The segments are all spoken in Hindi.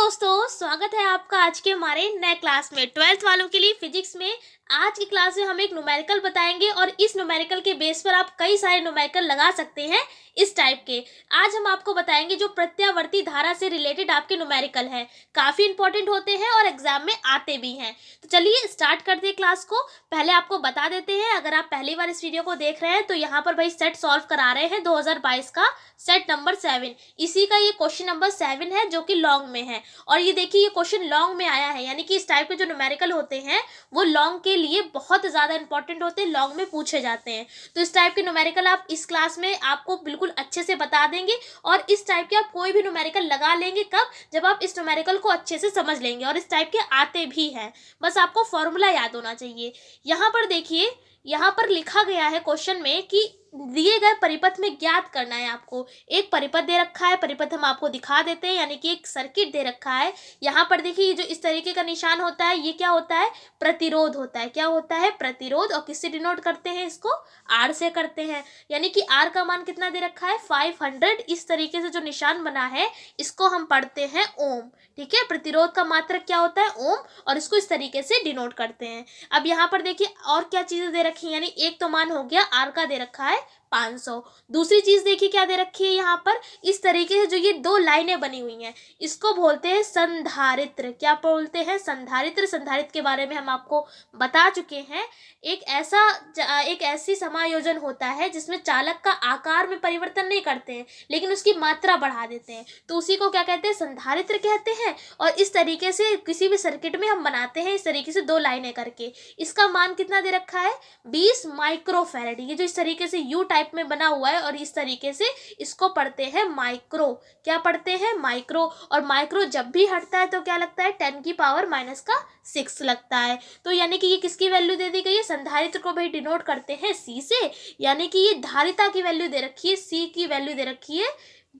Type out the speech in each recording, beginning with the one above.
दोस्तों, स्वागत है आपका आज के हमारे नए क्लास में। 12th वालों के लिए फिजिक्स में आज की क्लास में हम एक न्यूमेरिकल बताएंगे और इस न्यूमेरिकल के बेस पर आप कई सारे न्यूमेरिकल लगा सकते हैं इस टाइप के। आज हम आपको बताएंगे जो प्रत्यावर्ती धारा से रिलेटेड आपके न्यूमेरिकल है, काफ़ी इंपॉर्टेंट होते हैं और एग्जाम में आते भी हैं। तो चलिए स्टार्ट करते हैं क्लास को। पहले आपको बता देते हैं, अगर आप पहली बार इस वीडियो को देख रहे हैं तो यहाँ पर भाई सेट सॉल्व करा रहे हैं 2022 का सेट नंबर 7। इसी का ये क्वेश्चन नंबर 7 है जो कि लॉन्ग में है। और ये देखिए ये क्वेश्चन लॉन्ग में आया है, यानी कि इस टाइप के जो न्यूमेरिकल होते हैं वो लॉन्ग के लिए बहुत ज़्यादा इंपॉर्टेंट होते हैं, लॉन्ग में पूछे जाते हैं। तो इस टाइप के न्यूमेरिकल आप इस क्लास में आपको बिल्कुल अच्छे से बता देंगे और इस टाइप के आप कोई भी न्यूमेरिकल लगा लेंगे कब, जब आप इस न्यूमेरिकल को अच्छे से समझ लेंगे। और इस टाइप के आते भी हैं, बस आपको फॉर्मूला याद होना चाहिए। यहाँ पर देखिए, यहाँ पर लिखा गया है क्वेश्चन में कि दिए गए परिपथ में ज्ञात करना है आपको। एक परिपथ दे रखा है, परिपथ हम आपको दिखा देते हैं, यानी कि एक सर्किट दे रखा है। यहाँ पर देखिए जो इस तरीके का निशान होता है ये क्या होता है, प्रतिरोध होता है। क्या होता है, प्रतिरोध। और किससे डिनोट करते हैं इसको, आर से करते हैं। यानी कि आर का मान कितना दे रखा है, 500। इस तरीके से जो निशान बना है इसको हम पढ़ते हैं ओम। ठीक है, प्रतिरोध का मात्रक क्या होता है, ओम, और इसको इस तरीके से डिनोट करते हैं। अब यहाँ पर देखिए और क्या चीजें दे रखी है, यानी एक तो मान हो गया आर का दे रखा है 500। दूसरी चीज देखिए क्या दे रखी है यहाँ पर, इस तरीके से जो ये दो लाइनें बनी हुई हैं इसको बोलते हैं संधारित्र। क्या बोलते हैं, संधारित्र। संधारित्र के बारे में हम आपको बता चुके हैं। एक ऐसी समायोजन होता है जिसमें चालक का आकार में परिवर्तन नहीं करते हैं लेकिन उसकी मात्रा बढ़ा देते हैं, तो उसी को क्या कहते हैं, संधारित्र कहते हैं। और इस तरीके से किसी भी सर्किट में हम बनाते हैं इस तरीके से दो लाइनें करके। इसका मान कितना दे रखा है, 20 माइक्रोफैरड। ये जो इस तरीके से यू टाइप में बना हुआ है और इस तरीके से इसको पढ़ते हैं माइक्रो। क्या पढ़ते हैं, माइक्रो। और माइक्रो जब भी हटता है तो क्या लगता है, 10⁻⁻6 लगता है। तो यानी कि ये किसकी वैल्यू दे दी गई है, संधारित्र को भाई डिनोट करते हैं सी से, यानी कि ये धारिता की वैल्यू दे रखी है, सी की वैल्यू दे रखी है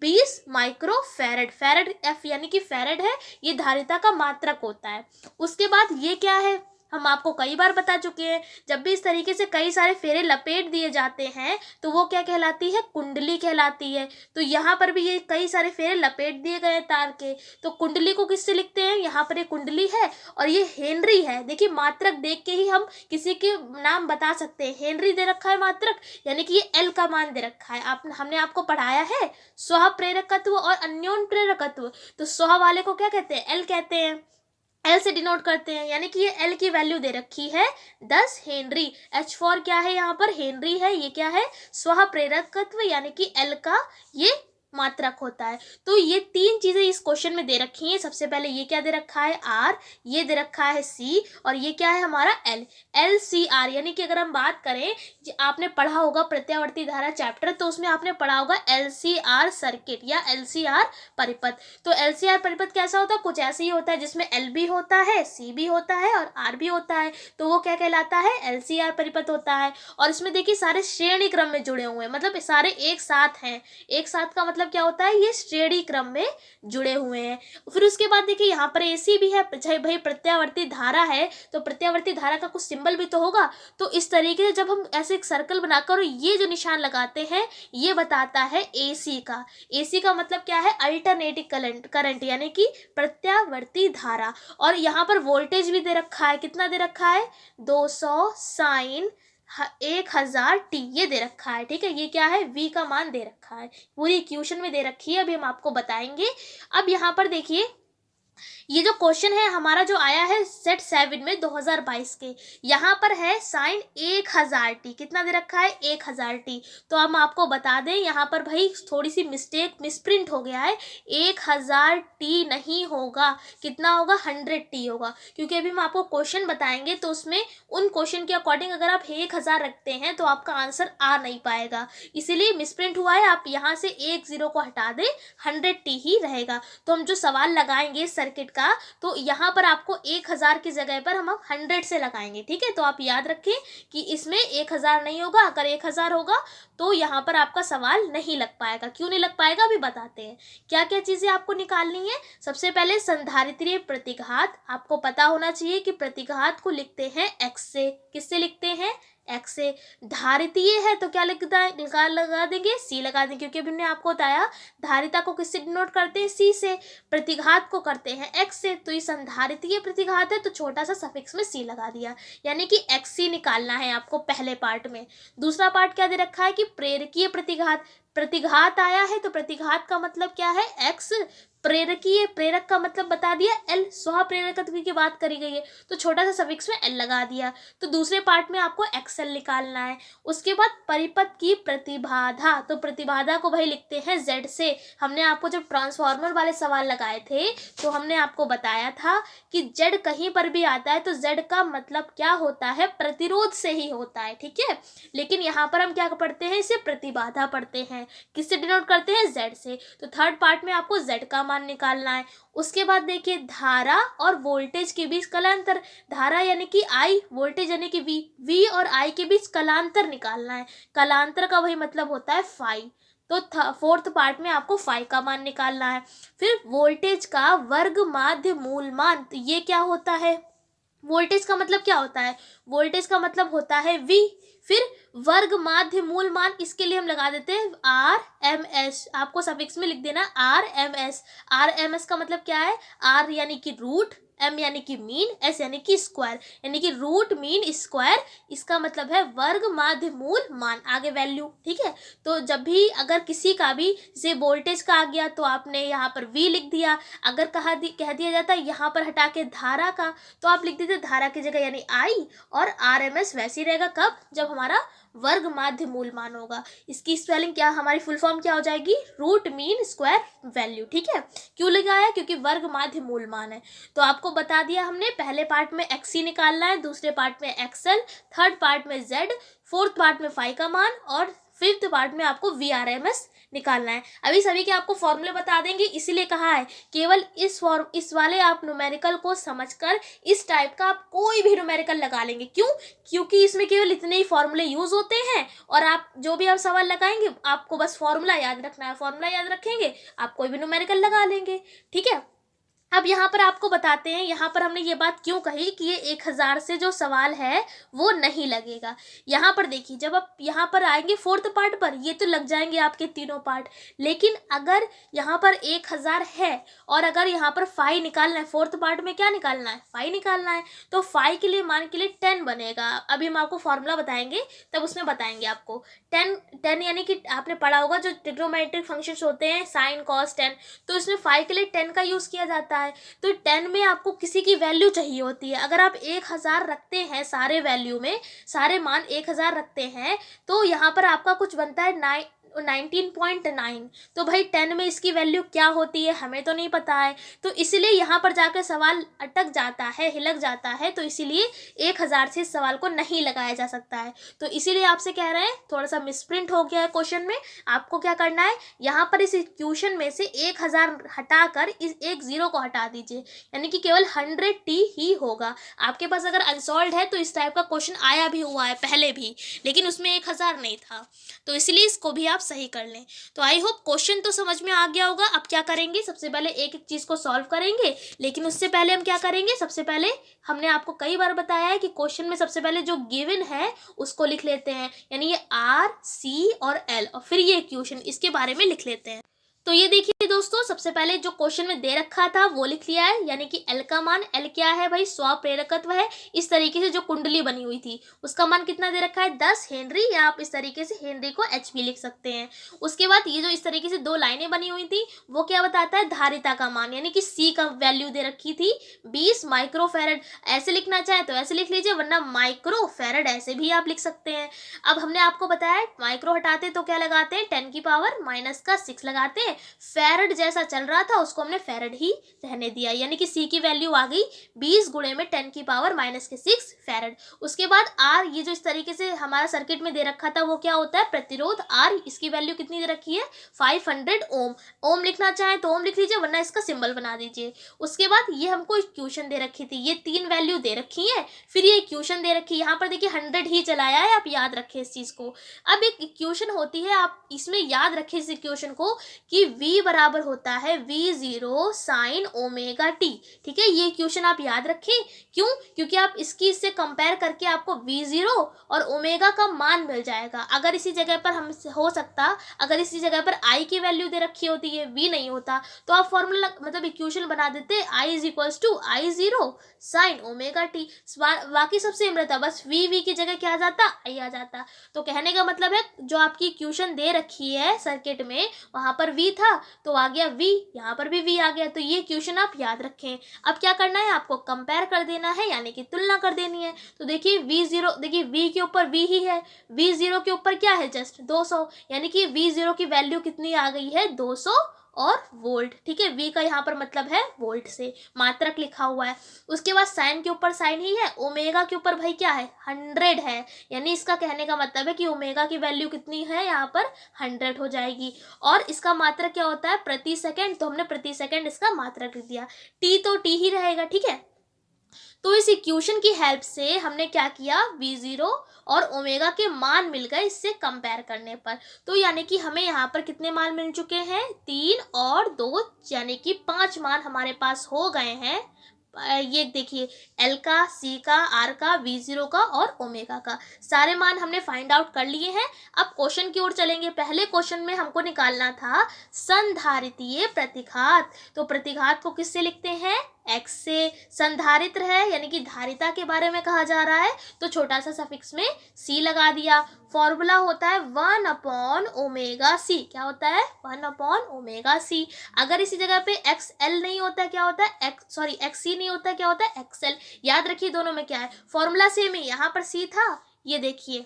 20 माइक्रोफैरड। फैरड एफ यानी कि फैरड है, ये धारिता का मात्रक होता है। उसके बाद ये क्या है, हम आपको कई बार बता चुके हैं, जब भी इस तरीके से कई सारे फेरे लपेट दिए जाते हैं तो वो क्या कहलाती है, कुंडली कहलाती है। तो यहाँ पर भी ये कई सारे फेरे लपेट दिए गए तार के, तो कुंडली को किससे लिखते हैं, यहाँ पर ये कुंडली है और ये हेनरी है। देखिए मात्रक देख के ही हम किसी के नाम बता सकते हैं। हेनरी दे रखा है मात्रक, यानी कि ये एल का मान दे रखा है। हमने आपको पढ़ाया है स्व प्रेरकत्व और अन्योन प्रेरकत्व। तो स्व वाले को क्या कहते हैं, एल कहते हैं, एल से डिनोट करते हैं, यानी कि ये एल की वैल्यू दे रखी है 10 हेनरी। एच फॉर क्या है, यहाँ पर हेनरी है। ये क्या है, स्व प्रेरकत्व, यानी कि एल का ये मात्रक होता है। तो ये तीन चीजें इस क्वेश्चन में दे रखी हैं। सबसे पहले ये क्या दे रखा है, आर, ये दे रखा है सी, और ये क्या है हमारा एल, एल सी आर। यानी कि अगर हम बात करें, आपने पढ़ा होगा प्रत्यावर्ती धारा चैप्टर, तो उसमें आपने पढ़ा होगा एल सी आर सर्किट या एल सी आर परिपथ। तो एल सी आर परिपथ कैसा होता है, कुछ ऐसे ही होता है जिसमें एल भी होता है, सी भी होता है और आर भी होता है, तो वो क्या कहलाता है, एल सी आर परिपथ होता है। और इसमें देखिए सारे श्रेणी क्रम में जुड़े हुए हैं, मतलब सारे एक साथ हैं। एक साथ का मतलब क्या होता है, ये श्रेणी क्रम में जुड़े हुए हैं। फिर उसके बाद देखिए यहाँ पर एसी भी है। भाई प्रत्यावर्ती धारा है तो प्रत्यावर्ती धारा का कुछ सिंबल भी तो होगा। तो इस तरीके से जब हम ऐसे एक सर्कल बनाकर ये जो निशान लगाते हैं ये बताता है एसी का। एसी का मतलब क्या है, अल्टरनेटिंग करंट, यानी कि प्रत्यावर्ती धारा। और यहाँ पर वोल्टेज भी दे रखा है, कितना दे रखा है, 200 साइन 1000 टी, ये दे रखा है। ठीक है, ये क्या है, V का मान दे रखा है, पूरी इक्वेशन में दे रखी है, अभी हम आपको बताएंगे। अब यहाँ पर देखिए ये जो क्वेश्चन है हमारा जो आया है सेट 7 में 2022 के, यहाँ पर है साइन 1000 टी, कितना दे रखा है, 1000 टी। तो हम आपको बता दें यहाँ पर भाई थोड़ी सी मिसप्रिंट हो गया है, 1000 टी नहीं होगा, कितना होगा, 100 टी होगा। क्योंकि अभी हम आपको क्वेश्चन बताएंगे तो उसमें उन क्वेश्चन के अकॉर्डिंग अगर आप 1000 रखते हैं तो आपका आंसर आ नहीं पाएगा, इसीलिए मिसप्रिंट हुआ है। आप यहाँ से 1 0 को हटा दें, 100 टी ही रहेगा। तो हम जो सवाल लगाएंगे सर्किट का, तो यहाँ पर आपको 1000 की जगह पर हम 100 से लगाएंगे। ठीक है, तो आप याद रखें कि इसमें 1000 नहीं होगा, अगर 1000 होगा तो यहाँ पर आपका सवाल नहीं लग पाएगा। क्यों नहीं लग पाएगा अभी बताते हैं। क्या क्या चीजें आपको निकालनी है, सबसे पहले संधारित्रीय प्रतिघात। आपको पता होना चाहिए कि प्रतिघात को लिखते हैं x से, किससे लिखते हैं, एक्स से। धारितीय है तो क्या लगा देंगे, सी लगा देंगे, क्योंकि अभी हमने आपको बताया धारिता को किससे डिनोट करते हैं, सी से। प्रतिघात को करते हैं एक्स से, तो ये संधारितीय प्रतिघात है तो छोटा सा सफिक्स में सी लगा दिया, यानी कि एक्स सी निकालना है आपको पहले पार्ट में। दूसरा पार्ट क्या दे रखा है कि प्रेरकीय प्रतिघात, प्रतिघात आया है तो प्रतिघात का मतलब क्या है, एक्स। प्रेरकीय, प्रेरक का मतलब बता दिया एल, स्वप्रेरकत्व की बात करी गई है तो छोटा सा सफिक्स में एल लगा दिया। तो दूसरे पार्ट में आपको एक्सएल निकालना है। उसके बाद परिपथ की प्रतिबाधा, तो प्रतिबाधा को भाई लिखते हैं जेड से। हमने आपको जब ट्रांसफार्मर वाले सवाल लगाए थे तो हमने आपको बताया था कि जेड कहीं पर भी आता है तो जेड का मतलब क्या होता है, प्रतिरोध से ही होता है, ठीक है। लेकिन यहाँ पर हम क्या पढ़ते हैं, इसे प्रतिबाधा पढ़ते हैं, किससे डिनोट करते हैं, जेड से। तो थर्ड पार्ट में आपको जेड का मान निकालना है। उसके बाद देखिए धारा और वोल्टेज के बीच कलांतर, धारा यानी कि आई, वोल्टेज यानी कि वी, वी और आई के बीच कलांतर निकालना है। कलांतर का वही मतलब होता है फाई। तो फोर्थ पार्ट में आपको फाई का मान निकालना है। फिर वोल्टेज का वर्ग माध्य मूल मान, तो ये क्या होता है, वोल्टेज का मतलब क्या होता है, वोल्टेज का मतलब होता है V। फिर वर्ग माध्य मूल मान, इसके लिए हम लगा देते हैं RMS, आपको सफिक्स में लिख देना RMS। RMS का मतलब क्या है, R यानी कि रूट, M यानी कि मीन, S यानी कि स्क्वायर, यानी कि रूट मीन स्क्वायर, इसका मतलब है वर्ग माध्य मूल मान, आगे वैल्यू, ठीक है। तो जब भी अगर किसी का भी जैसे वोल्टेज का आ गया तो आपने यहाँ पर V लिख दिया, अगर कह दिया जाता है यहाँ पर हटा के धारा का तो आप लिख देते धारा की जगह यानी आई, और RMS वैसे ही रहेगा कब, जब हमारा वर्ग माध्य मूल मान होगा। इसकी स्पेलिंग क्या, हमारी फुल फॉर्म क्या हो जाएगी, रूट मीन स्क्वायर वैल्यू, ठीक है। क्यों लगाया, क्योंकि वर्ग माध्य मूल मान है। तो आपको बता दिया हमने, पहले पार्ट में एक्सी निकालना है, दूसरे पार्ट में एक्सएल, थर्ड पार्ट में जेड, फोर्थ पार्ट में फाई का मान, और फिफ्थ पार्ट में आपको VRMS निकालना है। अभी सभी के आपको फॉर्मूले बता देंगे, इसीलिए कहा है केवल इस वाले आप न्यूमेरिकल को समझकर इस टाइप का आप कोई भी न्यूमेरिकल लगा लेंगे। क्यों, क्योंकि इसमें केवल इतने ही फॉर्मूले यूज होते हैं, और आप जो भी आप सवाल लगाएंगे आपको बस फॉर्मूला याद रखना है, फॉर्मूला याद रखेंगे आप कोई भी न्यूमेरिकल लगा लेंगे, ठीक है। अब यहाँ पर आपको बताते हैं, यहाँ पर हमने ये बात क्यों कही कि ये 1000 से जो सवाल है वो नहीं लगेगा। यहाँ पर देखिए, जब आप यहाँ पर आएंगे फोर्थ पार्ट पर, ये तो लग जाएंगे आपके तीनों पार्ट, लेकिन अगर यहाँ पर 1000 है और अगर यहाँ पर फाई निकालना है, फोर्थ पार्ट में क्या निकालना है, फाई निकालना है, तो फाई के लिए मान के लिए 10 बनेगा। अभी हम आपको फॉर्मूला बताएंगे तब उसमें बताएंगे आपको 10 यानी कि आपने पढ़ा होगा जो ट्रिग्नोमेट्रिक फंक्शंस होते हैं साइन कॉस टेन, तो इसमें फाई के लिए 10 का यूज किया जाता है। तो 10 में आपको किसी की वैल्यू चाहिए होती है। अगर आप 1000 रखते हैं, सारे वैल्यू में सारे मान 1000 रखते हैं, तो यहाँ पर आपका कुछ बनता है 19.9। तो भाई 10 में इसकी वैल्यू क्या होती है हमें तो नहीं पता है, तो इसीलिए यहाँ पर जाकर सवाल अटक जाता है, हिलक जाता है, तो इसीलिए 1000 से इस सवाल को नहीं लगाया जा सकता है। तो इसीलिए आपसे कह रहे हैं, थोड़ा सा मिसप्रिंट हो गया है क्वेश्चन में, आपको क्या करना है, यहाँ पर इस इक्वेशन में से 1000 हटाकर इस एक जीरो को हटा दीजिए, यानी कि केवल 100t ही होगा। आपके पास अगर अनसॉल्व है तो इस टाइप का क्वेश्चन आया भी हुआ है पहले भी, लेकिन उसमें 1000 नहीं था, तो इसलिए इसको भी आप सही कर लें। तो आई होप क्वेश्चन तो समझ में आ गया होगा। अब क्या करेंगे, सबसे पहले एक एक चीज़ को सॉल्व करेंगे, लेकिन उससे पहले हम क्या करेंगे, सबसे पहले हमने आपको कई बार बताया है कि क्वेश्चन में सबसे पहले जो गिवन है उसको लिख लेते हैं, यानी ये R, C और L, और फिर ये इक्वेशन, इसके बारे में लिख लेते हैं। तो ये देखिए दोस्तों, सबसे पहले जो क्वेश्चन में दे रखा था वो लिख लिया है, यानी कि L का मान, L क्या है भाई, स्वप्रेरकत्व है। इस तरीके से जो कुंडली बनी हुई थी उसका मान कितना दे रखा है, 10 हेनरी, या आप इस तरीके से हेनरी को H भी लिख सकते हैं। उसके बाद ये जो इस तरीके से दो लाइनें बनी हुई थी वो क्या बताता है, धारिता का मान, यानी कि C का वैल्यू दे रखी थी 20 माइक्रोफेरेड। ऐसे लिखना चाहे तो ऐसे लिख लीजिए, वरना माइक्रोफेरेड ऐसे भी आप लिख सकते हैं। अब हमने आपको बताया माइक्रो हटाते तो क्या लगाते हैं, 10⁻⁻6 लगाते हैं। फेरेड जैसा चल रहा था उसको हमने फेरेड ही रहने दिया, यानी कि C की वैल्यू आ गई 20 गुणे में 10⁻⁻6 फेरेड। उसके बाद R, ये जो इस तरीके से हमारा सर्किट में दे रखा था वो क्या होता है, प्रतिरोध R, इसकी वैल्यू कितनी दे रखी है, 500 ओम। ओम लिखना चाहे तो ओम लिख लीजिए, वरना इसका सिंबल बना दीजिए। उसके बाद ये हमको इक्वेशन दे रखी थी, ये 3 वैल्यू दे रखी है, फिर ये इक्वेशन दे रखी है, यहाँ पर देखिए 100 ही चलाया है, आप याद रखें इस चीज़ को। अब एक इक्वेशन होती है, आप इसमें याद रखें इस इक्वेशन को कि कि v बराबर होता है v0 साइन ओमेगा टी। ठीक है, ये क्वेश्चन आप याद रखें। क्यों? क्योंकि आप इससे कंपेयर करके आपको v0 और ओमेगा का मान मिल जाएगा। अगर इसी जगह पर हम हो सकता, अगर इसी जगह पर i की वैल्यू दे रखी होती है, v नहीं होता, तो आप फॉर्मूला मतलब इक्वेशन बना देते i is equals to I0 sine omega t. बाकी सब सेम रहता, बस v की जगह क्या आ जाता, i आ जाता। तो कहने का मतलब है जो आपकी इक्वेशन दे रखी है सर्किट में, वहां पर v था तो आ गया v, यहाँ पर भी v आ गया। तो ये इक्वेशन आप याद रखें। अब क्या करना है, आपको कंपेयर कर देना है, यानी कि तुलना कर देनी है। तो देखिए v0, देखिए v के ऊपर v ही है, v0 के ऊपर क्या है, जस्ट 200, यानी कि v0 की वैल्यू कितनी आ गई है, 200 और वोल्ट। ठीक है, v का यहाँ पर मतलब है वोल्ट से, मात्रक लिखा हुआ है। उसके बाद साइन के ऊपर साइन ही है, ओमेगा के ऊपर भाई क्या है, 100 है, यानी इसका कहने का मतलब है कि ओमेगा की वैल्यू कितनी है, यहाँ पर 100 हो जाएगी। और इसका मात्रक क्या होता है, प्रति सेकंड, तो हमने प्रति सेकंड इसका मात्रक लिख दिया। टी तो टी ही रहेगा। ठीक है, तो इस इक्वेशन की हेल्प से हमने क्या किया, v0 और ओमेगा के मान मिल गए इससे कंपेयर करने पर। तो यानी कि हमें यहाँ पर कितने मान मिल चुके हैं, 3 और 2, यानी कि 5 मान हमारे पास हो गए हैं। ये देखिए L का, C का, R का, V0 का और ओमेगा का सारे मान हमने फाइंड आउट कर लिए हैं। अब क्वेश्चन की ओर चलेंगे। पहले क्वेश्चन में हमको निकालना था संधारितीय प्रतिघात। तो प्रतिघात को किससे लिखते हैं, x से। संधारित्र है यानी कि धारिता के बारे में कहा जा रहा है, तो छोटा सा सफिक्स में c लगा दिया। फॉर्मूला होता है 1/ओमेगा c। क्या होता है, 1/ओमेगा c। अगर इसी जगह पे xl नहीं होता, क्या होता है, xc नहीं होता, क्या होता है, xl। याद रखिए दोनों में क्या है, फॉर्मूला सेम ही। यहाँ पर c था, ये देखिए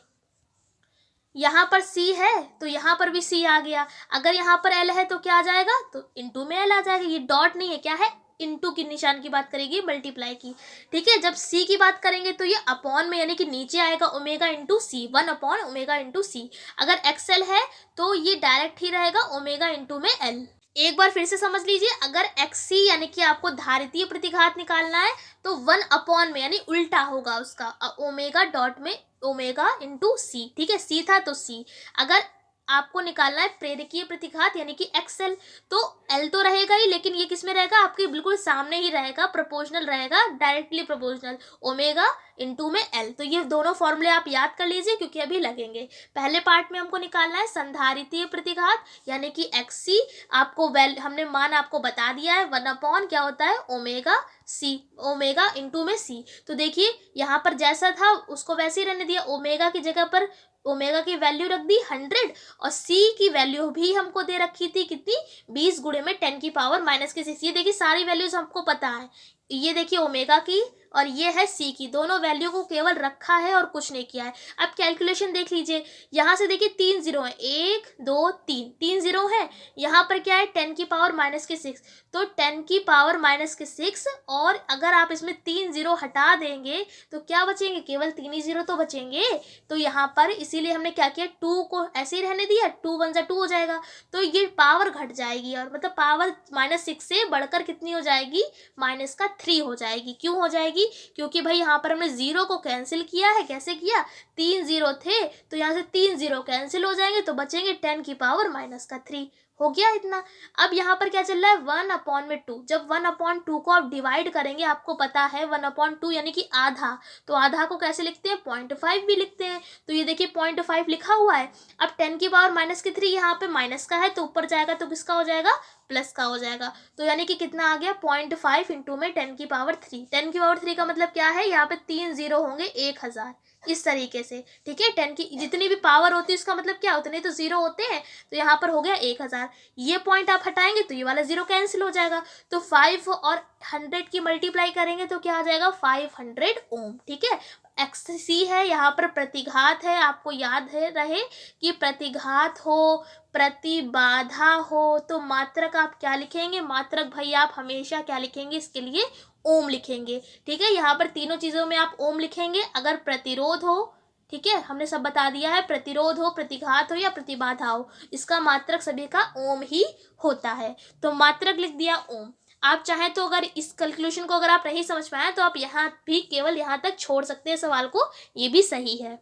यहाँ पर c है तो यहाँ पर भी c आ गया। अगर यहाँ पर l है तो क्या आ जाएगा, तो इनटू में l आ जाएगा। ये डॉट नहीं है, क्या है, इनटू की निशान की बात करेगी, मल्टीप्लाई की। ठीक है, जब c की बात करेंगे तो ये अपॉन में, यानी कि नीचे आएगा ओमेगा इंटू सी, 1/ओमेगा इंटू सी। अगर एक्सएल है तो ये डायरेक्ट ही रहेगा ओमेगा इंटू में l। एक बार फिर से समझ लीजिए, अगर XC यानी कि आपको धारितीय प्रतिघात निकालना है तो 1 में यानी उल्टा होगा उसका, ओमेगा डॉट में ओमेगा इंटू सी। ठीक है, C था तो C। अगर आपको निकालना है प्रेरकीय प्रतिघात यानी कि XL, तो L तो रहेगा ही, लेकिन ये किस में रहेगा, आपके बिल्कुल सामने ही रहेगा, प्रोपोर्शनल रहेगा, डायरेक्टली प्रोपोर्शनल, ओमेगा इंटू में L। तो ये दोनों फॉर्मूले आप याद कर लीजिए क्योंकि अभी लगेंगे। पहले पार्ट में हमको निकालना है संधारितीय प्रतिघात यानी कि XC। आपको हमने मान आपको बता दिया है, 1 क्या होता है, ओमेगा C, ओमेगा इंटू में C। तो देखिए यहाँ पर जैसा था उसको वैसे ही रहने दिया, ओमेगा की जगह पर ओमेगा की वैल्यू रख दी 100 और C की वैल्यू भी हमको दे रखी थी कितनी, 20 गुणे में 10⁻⁻�6। ये देखिए सारी वैल्यूज हमको पता है। ये देखिए ओमेगा की और ये है C की, दोनों वैल्यू को केवल रखा है और कुछ नहीं किया है। अब कैलकुलेशन देख लीजिए, यहाँ से देखिए 3 जीरो है, 1 2 3, 3 जीरो है। यहाँ पर क्या है, 10⁻⁻6, तो 10⁻⁻6। और अगर आप इसमें 3 जीरो हटा देंगे तो क्या बचेंगे, केवल 3 ही जीरो तो बचेंगे। तो यहाँ पर इसीलिए हमने क्या किया, 2 को ऐसे ही रहने दिया, 2 1 जा 2 हो जाएगा। तो ये पावर घट जाएगी और मतलब पावर -6 से बढ़कर कितनी हो जाएगी, -3 हो जाएगी। क्यों हो जाएगी, क्योंकि भाई यहाँ पर हमने जीरो को कैंसिल किया है। कैसे किया, 3 जीरो थे तो यहाँ से 3 जीरो कैंसिल हो जाएंगे तो बचेंगे 10⁻⁻3। हो गया इतना। अब यहाँ पर क्या चल रहा है, 1/2। जब 1/2 को आप डिवाइड करेंगे, आपको पता है 1/2 यानी कि आधा, तो आधा को कैसे लिखते हैं, 0.5 भी लिखते हैं। तो ये देखिए 0.5 लिखा हुआ है। अब 10⁻⁻3 यहाँ पे माइनस का है तो ऊपर जाएगा तो किसका हो जाएगा, प्लस का हो जाएगा। तो यानी कि कितना आ गया, 0.5 इंटू में 10⁻3। 10⁻3 का मतलब क्या है, यहाँ पे 3 जीरो होंगे 1000, इस तरीके से। ठीक है, 10 की जितनी भी पावर होती है उसका मतलब क्या, उतने तो जीरो होते हैं। तो यहाँ पर हो गया 1000। ये पॉइंट आप हटाएंगे तो ये वाला जीरो कैंसिल हो जाएगा। तो 5 और 100 की मल्टीप्लाई करेंगे तो क्या आ जाएगा, 500 ओम। ठीक है, XC है, यहाँ पर प्रतिघात है। आपको याद है रहे कि प्रतिघात हो, प्रतिबाधा हो तो मात्रक आप क्या लिखेंगे, मात्रक भाई आप हमेशा क्या लिखेंगे, इसके लिए ओम लिखेंगे। ठीक है, यहाँ पर तीनों चीजों में आप ओम लिखेंगे। अगर प्रतिरोध हो, ठीक है, हमने सब बता दिया है, प्रतिरोध हो, प्रतिघात हो या प्रतिबाधा हो, इसका मात्रक सभी का ओम ही होता है। तो मात्रक लिख दिया ओम। आप चाहें तो अगर इस कैलकुलेशन को अगर आप नहीं समझ पाए तो आप यहाँ भी केवल यहाँ तक छोड़ सकते हैं सवाल को, ये भी सही है।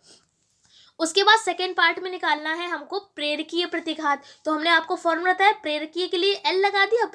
उसके बाद सेकेंड पार्ट में निकालना है हमको प्रेरकीय प्रतिघात। तो हमने आपको फॉर्मूला बताया, प्रेरकीय के लिए L लगा दिया,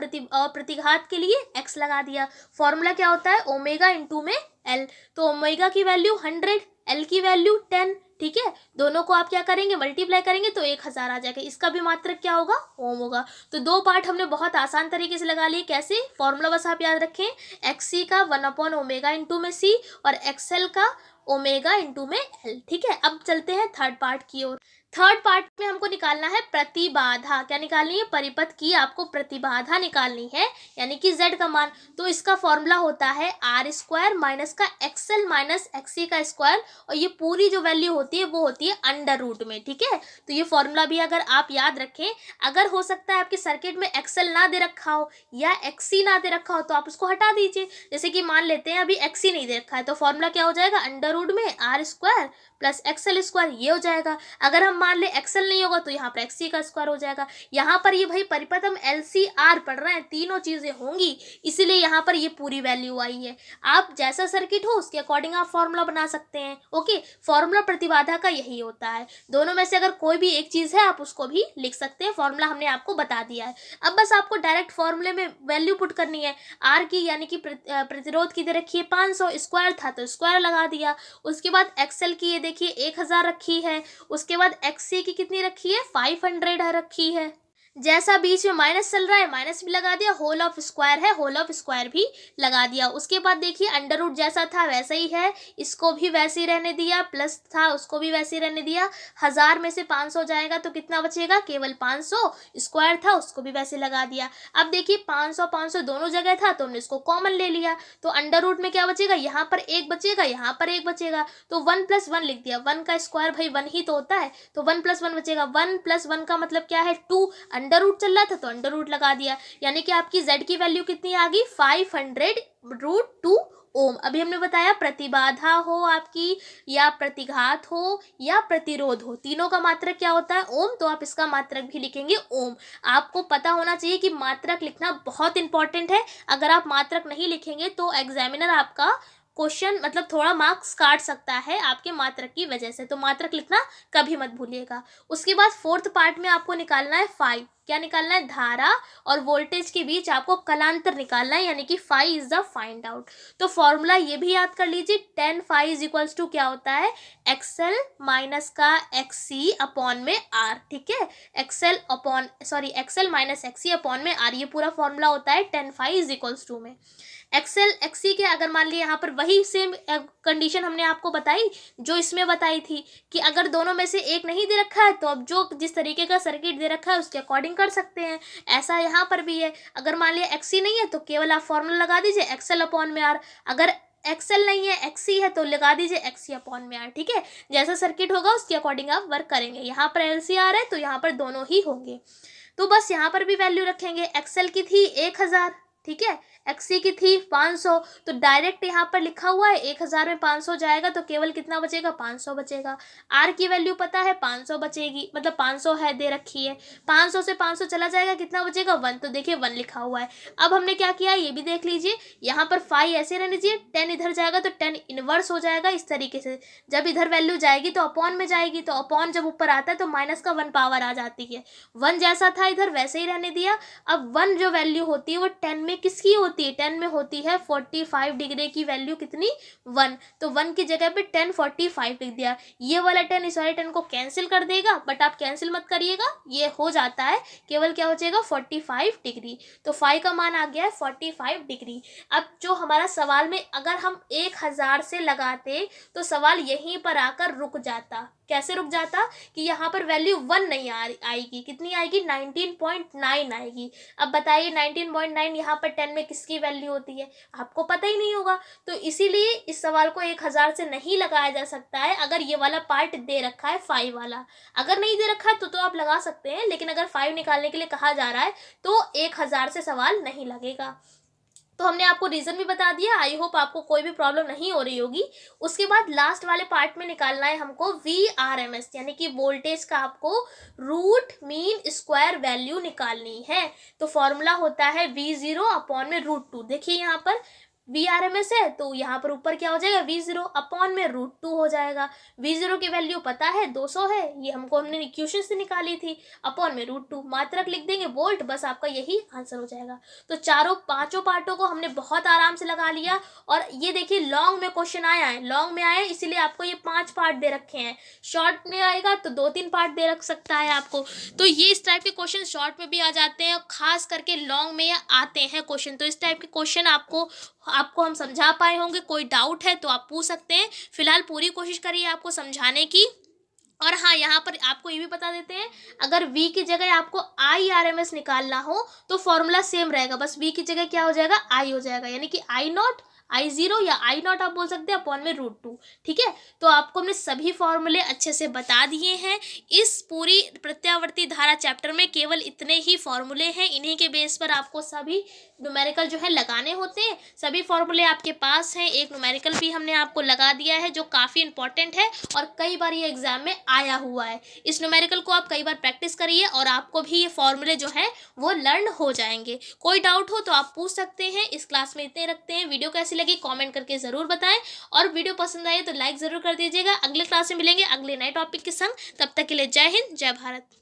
प्रतिघात के लिए X लगा दिया। फॉर्मूला क्या होता है, ओमेगा इंटू में L। तो ओमेगा की वैल्यू 100, L की वैल्यू 10, ठीक है। दोनों को आप क्या करेंगे, मल्टीप्लाई करेंगे तो 1000 आ जाएगा। इसका भी मात्रक क्या होगा, ओम होगा। तो दो पार्ट हमने बहुत आसान तरीके से लगा लिए। कैसे, फॉर्मूला बस आप याद रखें, XC का 1/ओमेगा इंटू में C और XL का ओमेगा इंटू में L, ठीक है। अब चलते हैं थर्ड पार्ट की ओर। थर्ड पार्ट में हमको निकालना है प्रतिबाधा। क्या निकालनी है, परिपथ की आपको प्रतिबाधा निकालनी है, यानी कि Z का मान। तो इसका फॉर्मूला होता है R² माइनस का XL माइनस XC का स्क्वायर, और ये पूरी जो वैल्यू होती है वो होती है अंडर रूट में, ठीक है। तो ये फॉर्मूला भी अगर आप याद रखें, अगर हो सकता है आपके सर्किट में XL ना दे रखा हो या XC ना दे रखा हो तो आप उसको हटा दीजिए। जैसे कि मान लेते हैं अभी XC नहीं दे रखा है, तो फॉर्मूला क्या हो जाएगा, अंडर रूट में R² प्लस XL स्क्वायर, ये हो जाएगा। अगर हम मान ले XL नहीं होगा तो यहाँ पर XC का स्क्वायर हो जाएगा। यहाँ पर ये भाई परिपथ हम LCR पढ़ रहे हैं, तीनों चीजें होंगी, इसीलिए यहाँ पर ये पूरी वैल्यू आई है। आप जैसा सर्किट हो उसके अकॉर्डिंग आप फॉर्मूला बना सकते हैं। ओके, फॉर्मूला प्रतिबाधा का यही होता है। दोनों में से अगर कोई भी एक चीज है आप उसको भी लिख सकते हैं, फॉर्मूला हमने आपको बता दिया है। अब बस आपको डायरेक्ट फॉर्मूले में वैल्यू पुट करनी है। R की यानी कि प्रतिरोध की दे रखी है 500, स्क्वायर था तो स्क्वायर लगा दिया। उसके बाद XL की ये देखिए 1000 रखी है। उसके बाद XC की कितनी रखी है, 500 रखी है। जैसा बीच में माइनस चल रहा है माइनस भी लगा दिया, होल ऑफ स्क्वायर है होल ऑफ स्क्वायर भी लगा दिया। उसके बाद देखिए अंडर रूट जैसा था वैसा ही है, इसको भी वैसे ही रहने दिया, प्लस था उसको भी वैसे ही रहने दिया। 1000 में से 500 जाएगा तो कितना बचेगा, केवल 500, स्क्वायर था उसको भी वैसे लगा दिया। अब देखिए 500 500 दोनों जगह था तो हमने इसको कॉमन ले लिया, तो अंडर रूट में क्या बचेगा, यहाँ पर 1 बचेगा, यहाँ पर 1 बचेगा, तो 1 + 1 लिख दिया। 1 का स्क्वायर भाई 1 ही तो होता है, तो 1 + 1 बचेगा। 1 + 1 का मतलब क्या है, 2। अंडर रूट चल रहा था तो अंडर रूट लगा दिया, यानी कि आपकी Z की वैल्यू कितनी आ गई, 500√2 ओम। अभी हमने बताया प्रतिबाधा हो आपकी या प्रतिघात हो या प्रतिरोध हो, तीनों का मात्रक क्या होता है, ओम। तो आप इसका मात्रक भी लिखेंगे ओम। आपको पता होना चाहिए कि मात्रक लिखना बहुत इंपॉर्टेंट है। अगर आप मात्रक नहीं लिखेंगे तो एग्जामिनर आपका क्वेश्चन मतलब थोड़ा मार्क्स काट सकता है आपके मात्रक की वजह से, तो मात्रक लिखना कभी मत भूलिएगा। उसके बाद फोर्थ पार्ट में आपको निकालना है फाई। क्या निकालना है, धारा और वोल्टेज के बीच आपको कलांतर निकालना है, यानी कि phi is the find out. तो फॉर्मूला ये भी याद कर लीजिए, tan phi is equals to क्या होता है, XL माइनस का XC अपॉन में R, ठीक है। XL माइनस XC अपॉन में R, ये पूरा फॉर्मूला होता है tan phi is equals to में XL XC के। अगर मान लिया यहाँ पर वही सेम कंडीशन हमने आपको बताई जो इसमें बताई थी कि अगर दोनों में से एक नहीं दे रखा है तो अब जो जिस तरीके का सर्किट दे रखा है उसके अकॉर्डिंग कर सकते हैं, ऐसा यहाँ पर भी है। अगर मान लिया XC नहीं है तो केवल आप फॉर्मूला लगा दीजिए XL अपॉन में R। अगर XL नहीं है XC है तो लगा दीजिए XC अपॉन में R, ठीक है। जैसा सर्किट होगा उसके अकॉर्डिंग आप वर्क करेंगे। यहाँ पर LCR है तो यहाँ पर दोनों ही होंगे, तो बस यहाँ पर भी वैल्यू रखेंगे। XL की थी 1000, ठीक है, XC की थी 500, तो डायरेक्ट यहाँ पर लिखा हुआ है 1000 में 500 जाएगा तो केवल कितना बचेगा, 500 बचेगा। R की वैल्यू पता है 500 बचेगी, मतलब 500 है दे रखी है, 500 से 500 चला जाएगा, कितना बचेगा 1, तो देखिए 1 लिखा हुआ है। अब हमने क्या किया ये भी देख लीजिए, यहाँ पर फाई ऐसे रहने दीजिए, 10 इधर जाएगा तो 10 इनवर्स हो जाएगा इस तरीके से। जब इधर वैल्यू जाएगी तो अपॉन में जाएगी, तो अपॉन जब ऊपर आता है तो माइनस का 1 पावर आ जाती है। 1 जैसा था इधर वैसे ही रहने दिया। अब 1 जो वैल्यू होती है वो 10 में किसकी होती है, 10 में होती है 45 डिग्री की वैल्यू कितनी, 1, तो 1 की जगह पे 10 45 लिख दिया। ये वाला 10 इस वाले 10 को कैंसिल कर देगा, बट आप कैंसिल मत करिएगा, ये हो जाता है, केवल क्या हो जाएगा 45 डिग्री। तो फाई का मान आ गया है 45 डिग्री। अब जो हमारा सवाल में अगर हम 1000 से लगाते तो सवाल यहीं पर आकर रुक जाता। कैसे रुक जाता कि यहाँ पर वैल्यू 1 नहीं आएगी, कितनी आएगी 19.9 आएगी। अब बताइए 19.9 यहाँ पर 10 में किसकी वैल्यू होती है, आपको पता ही नहीं होगा। तो इसीलिए इस सवाल को 1000 से नहीं लगाया जा सकता है अगर ये वाला पार्ट दे रखा है 5 वाला। अगर नहीं दे रखा है तो आप लगा सकते हैं, लेकिन अगर 5 निकालने के लिए कहा जा रहा है तो 1000 से सवाल नहीं लगेगा। तो हमने आपको रीजन भी बता दिया, आई होप आपको कोई भी प्रॉब्लम नहीं हो रही होगी। उसके बाद लास्ट वाले पार्ट में निकालना है हमको VRMS, यानी कि वोल्टेज का आपको रूट मीन स्क्वायर वैल्यू निकालनी है। तो फॉर्मूला होता है V0 अपॉन में √2। देखिए यहाँ पर VRMS है तो यहाँ पर ऊपर क्या हो जाएगा, V0 अपॉन में √2 हो जाएगा। V0 की वैल्यू पता है 200 है, ये हमने इक्वेशन से निकाली थी, अपॉन में √2, मात्रक लिख देंगे वोल्ट, बस आपका यही आंसर हो जाएगा। तो चारों पांचों पार्टों को हमने बहुत आराम से लगा लिया। और ये देखिए लॉन्ग में क्वेश्चन आया है, लॉन्ग में आया है इसीलिए आपको ये 5 पार्ट दे रखे हैं। शॉर्ट में आएगा तो 2-3 पार्ट दे रख सकता है आपको। तो ये इस टाइप के क्वेश्चन शॉर्ट में भी आ जाते हैं और खास करके लॉन्ग में आते हैं क्वेश्चन। तो इस टाइप के क्वेश्चन आपको हम समझा पाए होंगे। कोई डाउट है तो आप पूछ सकते हैं। फिलहाल पूरी कोशिश करिए आपको समझाने की। और हाँ, यहाँ पर आपको ये भी बता देते हैं, अगर V की जगह आपको IRMS निकालना हो तो फॉर्मूला सेम रहेगा, बस V की जगह क्या हो जाएगा, I हो जाएगा, यानी कि I0 I0 या I0 आप बोल सकते हैं अपॉन में √2। ठीक है, तो आपको हमने सभी फॉर्मूले अच्छे से बता दिए हैं। इस पूरी प्रत्यावर्ती धारा चैप्टर में केवल इतने ही फॉर्मूले हैं, इन्हीं के बेस पर आपको सभी न्यूमेरिकल जो है लगाने होते हैं। सभी फॉर्मूले आपके पास हैं, एक न्यूमेरिकल भी हमने आपको लगा दिया है जो काफ़ी इंपॉर्टेंट है और कई बार ये एग्जाम में आया हुआ है। इस न्यूमेरिकल को आप कई बार प्रैक्टिस करिए और आपको भी ये फॉर्मूले जो है वो लर्न हो जाएंगे। कोई डाउट हो तो आप पूछ सकते हैं। इस क्लास में इतने रखते हैं। वीडियो कैसी लगी कमेंट करके ज़रूर बताएं और वीडियो पसंद आए तो लाइक ज़रूर कर दीजिएगा। अगले क्लास में मिलेंगे अगले नए टॉपिक के संग। तब तक के लिए जय हिंद, जय भारत।